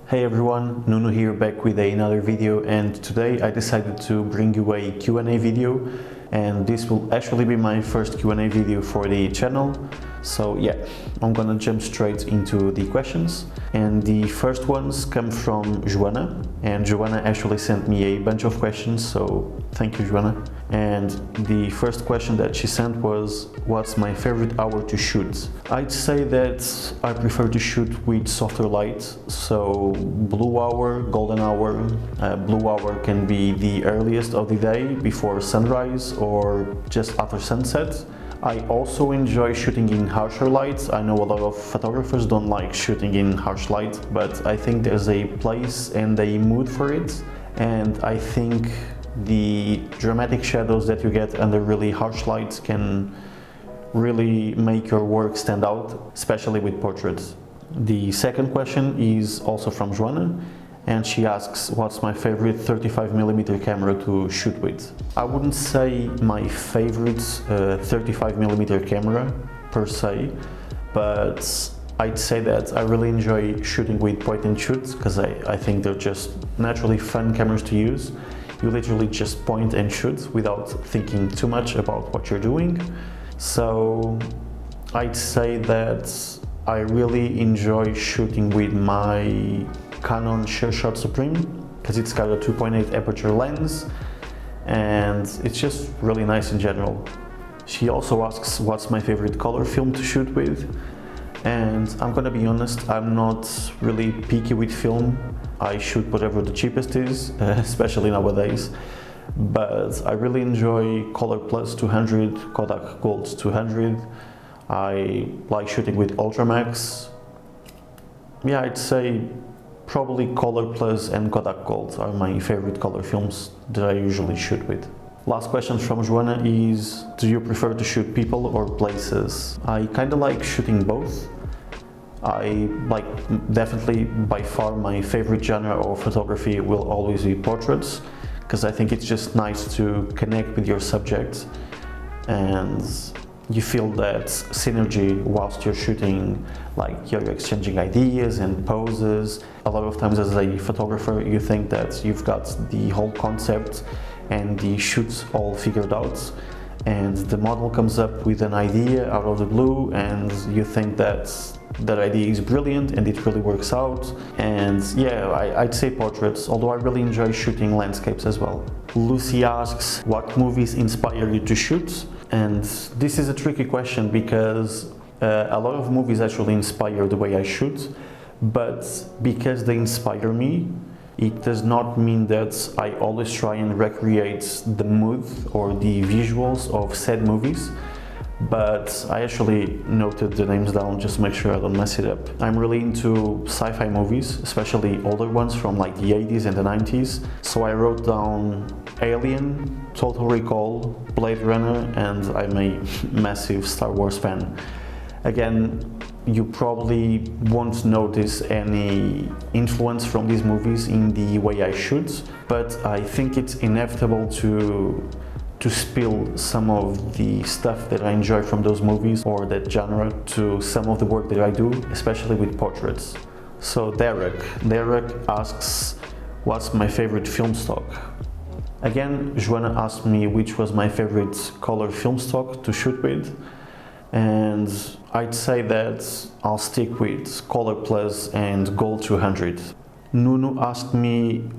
Hey everyone, Nuno here, back with another video, and today I decided to bring you a Q&A video, and this will actually be my first Q&A video for the channel. So yeah, I'm gonna jump straight into the questions, and the first ones come from Joanna, and Joanna actually sent me a bunch of questions, so thank you, Joanna. And the first question that she sent was, what's my favorite hour to shoot? I'd say that I prefer to shoot with softer light, so blue hour, golden hour. Blue hour can be the earliest of the day before sunrise or just after sunset. I also enjoy shooting in harsher lights. I know a lot of photographers don't like shooting in harsh light, but I think there's a place and a mood for it. And I think the dramatic shadows that you get under really harsh lights can really make your work stand out, especially with portraits. The second question is also from Joanna, and she asks, what's my favorite 35mm camera to shoot with? I wouldn't say my favorite 35mm camera per se, but I'd say that I really enjoy shooting with point and shoots because I think they're just naturally fun cameras to use. You literally just point and shoot without thinking too much about what you're doing. So I'd say that I really enjoy shooting with my Canon SureShot Supreme because it's got a 2.8 aperture lens and it's just really nice in general. She also asks what's my favorite color film to shoot with, and I'm gonna be honest, I'm not really picky with film. I shoot whatever the cheapest is, especially nowadays, but I really enjoy Color Plus 200, Kodak Gold 200. I like shooting with Ultramax. Yeah, I'd say probably Color Plus and Kodak Gold are my favorite color films that I usually shoot with. Last question from Joanna is, do you prefer to shoot people or places? I kind of like shooting both. I like, definitely by far my favorite genre of photography will always be portraits, because I think it's just nice to connect with your subject and you feel that synergy whilst you're shooting, like you're exchanging ideas and poses. A lot of times as a photographer you think that you've got the whole concept and the shoots all figured out, and the model comes up with an idea out of the blue and you think that that idea is brilliant and it really works out. And yeah, I'd say portraits, although I really enjoy shooting landscapes as well. Lucy asks, what movies inspire you to shoot? And this is a tricky question because a lot of movies actually inspire the way I shoot, but because they inspire me, it does not mean that I always try and recreate the mood or the visuals of said movies. But I actually noted the names down just to make sure I don't mess it up. I'm really into sci-fi movies, especially older ones from like the 80s and the 90s. So I wrote down Alien, Total Recall, Blade Runner, and I'm a massive Star Wars fan. Again, you probably won't notice any influence from these movies in the way I shoot, but I think it's inevitable to spill some of the stuff that I enjoy from those movies or that genre to some of the work that I do, especially with portraits. So Derek asks, what's my favorite film stock? Again, Joanna asked me which was my favorite color film stock to shoot with, and I'd say that I'll stick with Color Plus and Gold 200. Nuno asked me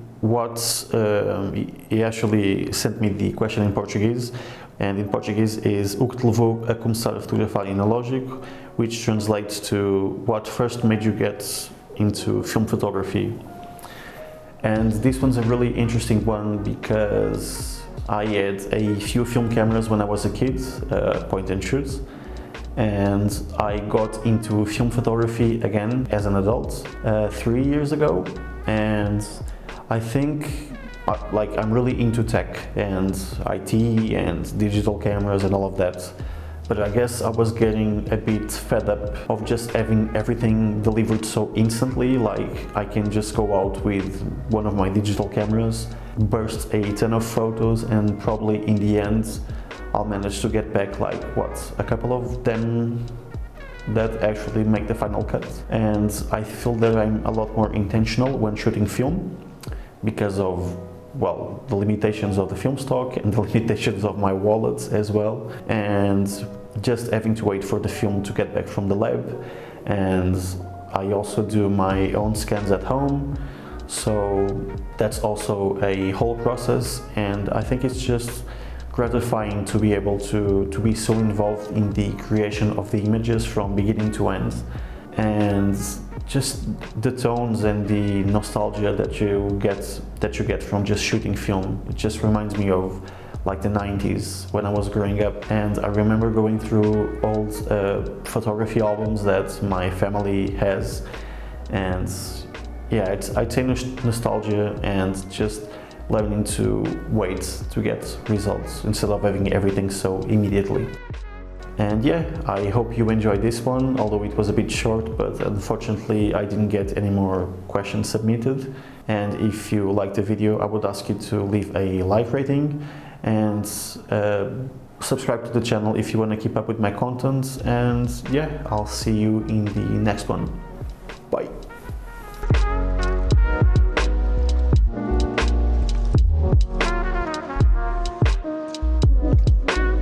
he actually sent me the question in Portuguese, and in Portuguese is o que te levou a começar a fotografar analógico, which translates to what first made you get into film photography. And this one's a really interesting one because I had a few film cameras when I was a kid, point and shoot, and I got into film photography again as an adult 3 years ago, and I think I'm really into tech and IT and digital cameras and all of that, but I guess I was getting a bit fed up of just having everything delivered so instantly. Like I can just go out with one of my digital cameras, burst a ton of photos, and probably in the end I'll manage to get back like what, a couple of them that actually make the final cut. And I feel that I'm a lot more intentional when shooting film because of, well, the limitations of the film stock and the limitations of my wallet as well, and just having to wait for the film to get back from the lab. And I also do my own scans at home, so that's also a whole process, and I think it's just gratifying to be able to be so involved in the creation of the images from beginning to end, and just the tones and the nostalgia that you get from just shooting film. It just reminds me of like the 90s when I was growing up, and I remember going through old photography albums that my family has, and yeah, I'd say nostalgia and just learning to wait to get results instead of having everything so immediately. And yeah, I hope you enjoyed this one, although it was a bit short, but unfortunately I didn't get any more questions submitted. And if you liked the video, I would ask you to leave a like rating and subscribe to the channel if you want to keep up with my content. And yeah, I'll see you in the next one.